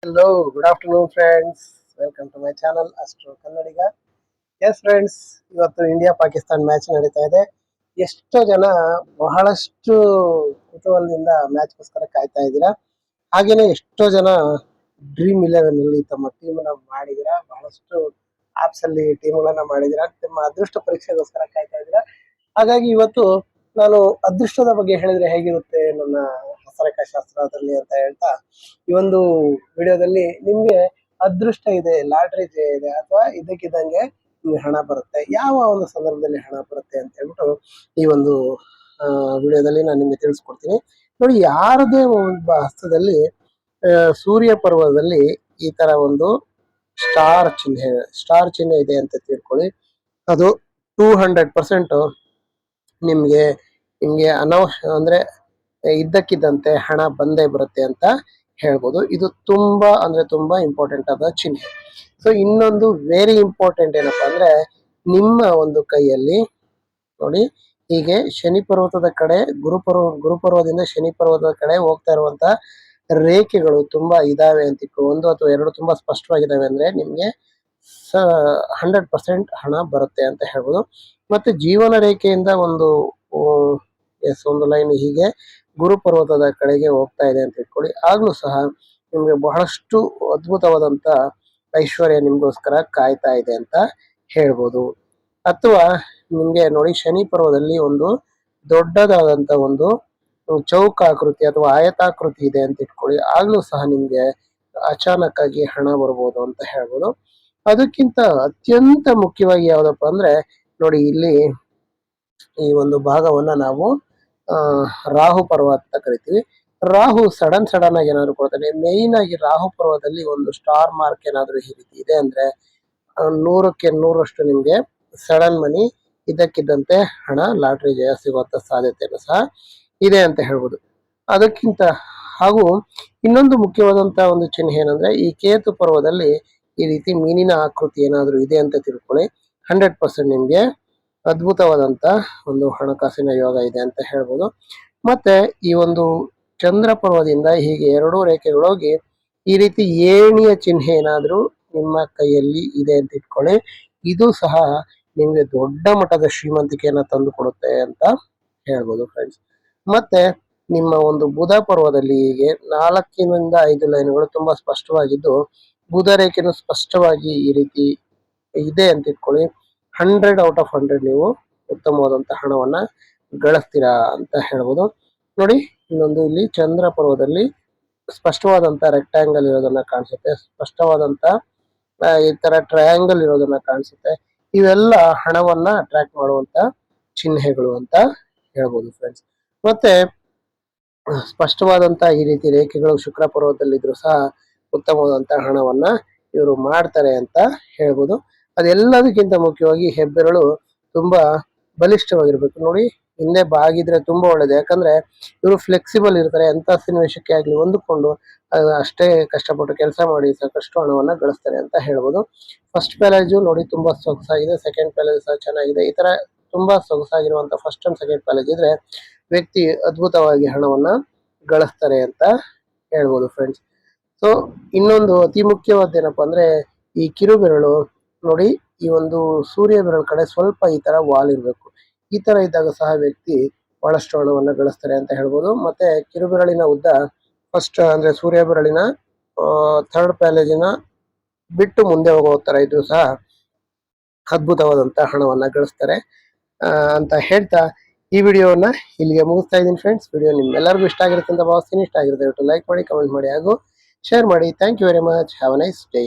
Hello, good afternoon, friends. Welcome to my channel, Astro Kannadiga. S friends, ಇವತ್ತು India Pakistan match ನಡೀತಾ ಇದೆ. ಎಷ್ಟೋ ಜನ ಬಹಳಷ್ಟು ಕುತೂಹಲದಿಂದ ಮ್ಯಾಚ್ಗೋಸ್ಕರ ಕಾಯ್ತಾ ಇದ್ದೀರಾ. ಹಾಗೇನೆ ಎಷ್ಟೋ ಜನ ಡ್ರೀಮ್ 11 ಅಲ್ಲಿ ತಮ್ಮ ಟೀಮ್ ಅನ್ನ ಮಾಡಿದಿರಾ. ಬಹಳಷ್ಟು ಆಪ್ಸ್ ಅಲ್ಲಿ ಟೀಮ್ಗಳನ್ನ ಮಾಡಿದಿರಾ. ನಿಮ್ಮ ಅದೃಷ್ಟ ಪರೀಕ್ಷೆಗೋಸ್ಕರ ಕಾಯ್ತಾ ಇದ್ದೀರಾ. ಹಾಗಾಗಿ ಇವತ್ತು ನಾನು ಅದೃಷ್ಟದ ಬಗ್ಗೆ ಹೇಳಿದ್ರೆ ಹೇಗಿರುತ್ತೆ ನನ್ನ ಹಸ್ತರೇಖಾ ಶಾಸ್ತ್ರದಲ್ಲಿ ಅಂತ ಹೇಳ್ತಾ ಈ ಒಂದು ವಿಡಿಯೋದಲ್ಲಿ ನಿಮ್ಗೆ ಅದೃಷ್ಟ ಇದೆ, ಲಾಟ್ರಿ ಇದೆ ಅಥವಾ ಇದಕ್ಕಿದ್ದಂಗೆ ನಿಮ್ಗೆ ಹಣ ಬರುತ್ತೆ, ಯಾವ ಒಂದು ಸಂದರ್ಭದಲ್ಲಿ ಹಣ ಬರುತ್ತೆ ಅಂತ ಹೇಳ್ಬಿಟ್ಟು ಈ ಒಂದು ವಿಡಿಯೋದಲ್ಲಿ ನಾನು ನಿಮ್ಗೆ ತಿಳಿಸ್ಕೊಡ್ತೀನಿ. ನೋಡಿ, ಯಾರದೇ ಒಬ್ಬ ಹಸ್ತದಲ್ಲಿ ಸೂರ್ಯ ಪರ್ವದಲ್ಲಿ ಈ ತರ ಒಂದು ಸ್ಟಾರ್ ಚಿಹ್ನೆ ಇದೆ ಅಂತ ತಿಳ್ಕೊಳ್ಳಿ. ಅದು 200% ನಿಮ್ಗೆ ನಿಮ್ಗೆ ಅಂದ್ರೆ ಇದ್ದಕ್ಕಿದ್ದಂತೆ ಹಣ ಬಂದೇ ಬರುತ್ತೆ ಅಂತ ಹೇಳ್ಬೋದು. ಇದು ತುಂಬಾ ಅಂದ್ರೆ ತುಂಬಾ ಇಂಪಾರ್ಟೆಂಟ್ ಆದ ಚಿಹ್ನೆ. ಸೊ ಇನ್ನೊಂದು ವೆರಿ ಇಂಪಾರ್ಟೆಂಟ್ ಏನಪ್ಪಾ ಅಂದ್ರೆ, ನಿಮ್ಮ ಒಂದು ಕೈಯಲ್ಲಿ ನೋಡಿ, ಹೀಗೆ ಶನಿ ಪರ್ವತದ ಕಡೆ ಗುರುಪರ್ವದಿಂದ ಶನಿ ಪರ್ವತದ ಕಡೆ ಹೋಗ್ತಾ ಇರುವಂತ ರೇಖೆಗಳು ತುಂಬಾ ಇದಾವೆ ಅಂತ ಒಂದು ಅಥವಾ ಎರಡು ತುಂಬಾ ಸ್ಪಷ್ಟವಾಗಿದ್ದಾವೆ ಅಂದ್ರೆ ನಿಮ್ಗೆ 100% ಹಣ ಬರುತ್ತೆ ಅಂತ ಹೇಳ್ಬೋದು. ಮತ್ತೆ ಜೀವನ ರೇಖೆಯಿಂದ ಒಂದು ಲೈನ್ ಹೀಗೆ ಗುರು ಪರ್ವತದ ಕಡೆಗೆ ಹೋಗ್ತಾ ಇದೆ ಅಂತ ಇಟ್ಕೊಳ್ಳಿ. ಆಗ್ಲೂ ಸಹ ನಿಮ್ಗೆ ಬಹಳಷ್ಟು ಅದ್ಭುತವಾದಂತ ಐಶ್ವರ್ಯ ನಿಮ್ಗೋಸ್ಕರ ಕಾಯ್ತಾ ಇದೆ ಅಂತ ಹೇಳ್ಬೋದು. ಅಥವಾ ನಿಮ್ಗೆ ನೋಡಿ, ಶನಿ ಪರ್ವದಲ್ಲಿ ಒಂದು ದೊಡ್ಡದಾದಂತ ಒಂದು ಚೌಕಾಕೃತಿ ಅಥವಾ ಆಯತಾಕೃತಿ ಇದೆ ಅಂತ ಇಟ್ಕೊಳ್ಳಿ. ಆಗ್ಲೂ ಸಹ ನಿಮ್ಗೆ ಅಚಾನಕ್ ಆಗಿ ಹಣ ಬರ್ಬೋದು ಅಂತ ಹೇಳ್ಬೋದು. ಅದಕ್ಕಿಂತ ಅತ್ಯಂತ ಮುಖ್ಯವಾಗಿ ಯಾವ್ದಪ್ಪ ಅಂದ್ರೆ, ನೋಡಿ ಇಲ್ಲಿ ಈ ಒಂದು ಭಾಗವನ್ನ ನಾವು ರಾಹು ಪರ್ವ ಅಂತ ಕರಿತೀವಿ. ರಾಹು ಸಡನ್ ಆಗಿ ಏನಾದ್ರು ಕೊಡ್ತಾನೆ. ಮೇಯ್ನ್ ಆಗಿ ರಾಹು ಪರ್ವದಲ್ಲಿ ಒಂದು ಸ್ಟಾರ್ ಮಾರ್ಕ್ ಏನಾದ್ರು ಈ ರೀತಿ ಇದೆ ಅಂದ್ರೆ 100ಕ್ಕೆ 100ರಷ್ಟು ನಿಮ್ಗೆ ಸಡನ್ ಮನಿ ಇದ್ದಕ್ಕಿದ್ದಂತೆ ಹಣ ಲಾಟ್ರಿ ಜಯ ಸಿಗುವಂತ ಸಾಧ್ಯತೆನೂ ಸಹ ಇದೆ ಅಂತ ಹೇಳ್ಬೋದು. ಅದಕ್ಕಿಂತ ಹಾಗೂ ಇನ್ನೊಂದು ಮುಖ್ಯವಾದಂತ ಒಂದು ಚಿಹ್ನೆ ಏನಂದ್ರೆ, ಈ ಕೇತು ಪರ್ವದಲ್ಲಿ ಈ ರೀತಿ ಮೀನಿನ ಆಕೃತಿ ಏನಾದ್ರು ಇದೆ ಅಂತ ತಿಳ್ಕೊಳ್ಳಿ. 100% ನಿಮ್ಗೆ ಅದ್ಭುತವಾದಂತ ಒಂದು ಹಣಕಾಸಿನ ಯೋಗ ಇದೆ ಅಂತ ಹೇಳ್ಬೋದು. ಮತ್ತೆ ಈ ಒಂದು ಚಂದ್ರ ಪರ್ವದಿಂದ ಹೀಗೆ ಎರಡೂ ರೇಖೆಗಳು ಹೋಗಿ ಈ ರೀತಿ ಏಣಿಯ ಚಿಹ್ನೆ ಏನಾದ್ರೂ ನಿಮ್ಮ ಕೈಯಲ್ಲಿ ಇದೆ ಅಂತ ಇಟ್ಕೊಳ್ಳಿ. ಇದು ಸಹ ನಿಮ್ಗೆ ದೊಡ್ಡ ಮಟ್ಟದ ಶ್ರೀಮಂತಿಕೆಯನ್ನ ತಂದು ಕೊಡುತ್ತೆ ಅಂತ ಹೇಳ್ಬೋದು ಫ್ರೆಂಡ್ಸ್. ಮತ್ತೆ ನಿಮ್ಮ ಒಂದು ಬುಧ ಪರ್ವದಲ್ಲಿ ಹೀಗೆ 4ರಿಂದ 5 ಲೈನ್ಗಳು ತುಂಬಾ ಸ್ಪಷ್ಟವಾಗಿದ್ದು, ಬುಧ ರೇಖೆನು ಸ್ಪಷ್ಟವಾಗಿ ಈ ರೀತಿ ಇದೆ ಅಂತ ಇಟ್ಕೊಳ್ಳಿ. 100/100 ನೀವು ಉತ್ತಮವಾದಂತ ಹಣವನ್ನ ಗಳಿಸ್ತೀರಾ ಅಂತ ಹೇಳ್ಬೋದು. ನೋಡಿ, ಇನ್ನೊಂದು ಇಲ್ಲಿ ಚಂದ್ರ ಪರ್ವದಲ್ಲಿ ಸ್ಪಷ್ಟವಾದಂತ ರೆಕ್ಟಾಂಗಲ್ ಇರೋದನ್ನ ಕಾಣಿಸುತ್ತೆ, ಸ್ಪಷ್ಟವಾದಂತ ಈ ತರ ಟ್ರಯಾಂಗಲ್ ಇರೋದನ್ನ ಕಾಣಿಸುತ್ತೆ. ಇವೆಲ್ಲ ಹಣವನ್ನ ಅಟ್ರಾಕ್ಟ್ ಮಾಡುವಂತ ಚಿಹ್ನೆಗಳು ಅಂತ ಹೇಳ್ಬೋದು ಫ್ರೆಂಡ್ಸ್. ಮತ್ತೆ ಸ್ಪಷ್ಟವಾದಂತ ಈ ರೀತಿ ರೇಖೆಗಳು ಶುಕ್ರ ಪರ್ವದಲ್ಲಿದ್ರು ಸಹ ಉತ್ತಮವಾದಂತ ಹಣವನ್ನ ಇವರು ಮಾಡ್ತಾರೆ ಅಂತ ಹೇಳ್ಬೋದು. ಅದೆಲ್ಲದಕ್ಕಿಂತ ಮುಖ್ಯವಾಗಿ ಹೆಬ್ಬೆರಳು ತುಂಬಾ ಬಲಿಷ್ಠವಾಗಿರ್ಬೇಕು. ನೋಡಿ, ಹಿಂದೆ ಬಾಗಿದ್ರೆ ತುಂಬಾ ಒಳ್ಳೇದು. ಯಾಕಂದ್ರೆ ಇವರು ಫ್ಲೆಕ್ಸಿಬಲ್ ಇರ್ತಾರೆ. ಎಂತ ಸನ್ನಿವೇಶಕ್ಕೆ ಆಗ್ಲಿ ಹೊಂದಿಕೊಂಡು ಅಷ್ಟೇ ಕಷ್ಟಪಟ್ಟು ಕೆಲಸ ಮಾಡಿ ಸಾಕಷ್ಟು ಹಣವನ್ನ ಗಳಿಸ್ತಾರೆ ಅಂತ ಹೇಳ್ಬೋದು. ಫಸ್ಟ್ ಪ್ಯಾಲೇಜು ನೋಡಿ ತುಂಬಾ ಸೊಗಸಾಗಿದೆ, ಸೆಕೆಂಡ್ ಪ್ಯಾಲೇಜ್ ಸಹ ಚೆನ್ನಾಗಿದೆ. ಈ ತರ ತುಂಬಾ ಸೊಗಸಾಗಿರುವಂತ ಫಸ್ಟ್ ಅಂಡ್ ಸೆಕೆಂಡ್ ಪ್ಯಾಲೇಜ್ ಇದ್ರೆ ವ್ಯಕ್ತಿ ಅದ್ಭುತವಾಗಿ ಹಣವನ್ನ ಗಳಿಸ್ತಾರೆ ಅಂತ ಹೇಳ್ಬೋದು ಫ್ರೆಂಡ್ಸ್. ಸೊ ಇನ್ನೊಂದು ಅತಿ ಮುಖ್ಯವಾದ ಏನಪ್ಪಾ ಅಂದ್ರೆ, ಈ ಕಿರುಬೆರಳು ನೋಡಿ, ಈ ಒಂದು ಸೂರ್ಯ ಬೆರಳು ಕಡೆ ಸ್ವಲ್ಪ ಈ ತರ ವಾಲ್ ಇರ್ಬೇಕು. ಈ ತರ ಇದ್ದಾಗ ಸಹ ವ್ಯಕ್ತಿ ಬಹಳಷ್ಟು ಹಣವನ್ನ ಗಳಿಸ್ತಾರೆ ಅಂತ ಹೇಳ್ಬೋದು. ಮತ್ತೆ ಕಿರುಬೆರಳಿನ ಉದ್ದ ಫಸ್ಟ್ ಅಂದ್ರೆ ಸೂರ್ಯ ಬೆರಳಿನ 3rd ಪ್ಯಾಲೇಜಿನ ಬಿಟ್ಟು ಮುಂದೆ ಹೋಗೋ ತರ ಇದ್ರು ಸಹ ಅದ್ಭುತವಾದಂತ ಹಣವನ್ನ ಗಳಿಸ್ತಾರೆ ಅಂತ ಹೇಳ್ತಾ ಈ ವಿಡಿಯೋವನ್ನ ಇಲ್ಲಿಗೆ ಮುಗಿಸ್ತಾ ಇದ್ದೀನಿ ಫ್ರೆಂಡ್ಸ್. ವಿಡಿಯೋ ನಿಮ್ಮೆಲ್ಲರಿಗೂ ಇಷ್ಟ ಆಗಿರುತ್ತೆ ಅಂತ ಭಾವಿಸ್ತೀನಿ. ಇಷ್ಟ ಆಗಿರುತ್ತೆ ಲೈಕ್ ಮಾಡಿ, ಕಮೆಂಟ್ ಮಾಡಿ ಹಾಗೂ ಶೇರ್ ಮಾಡಿ. Thank you very much. Have a nice day.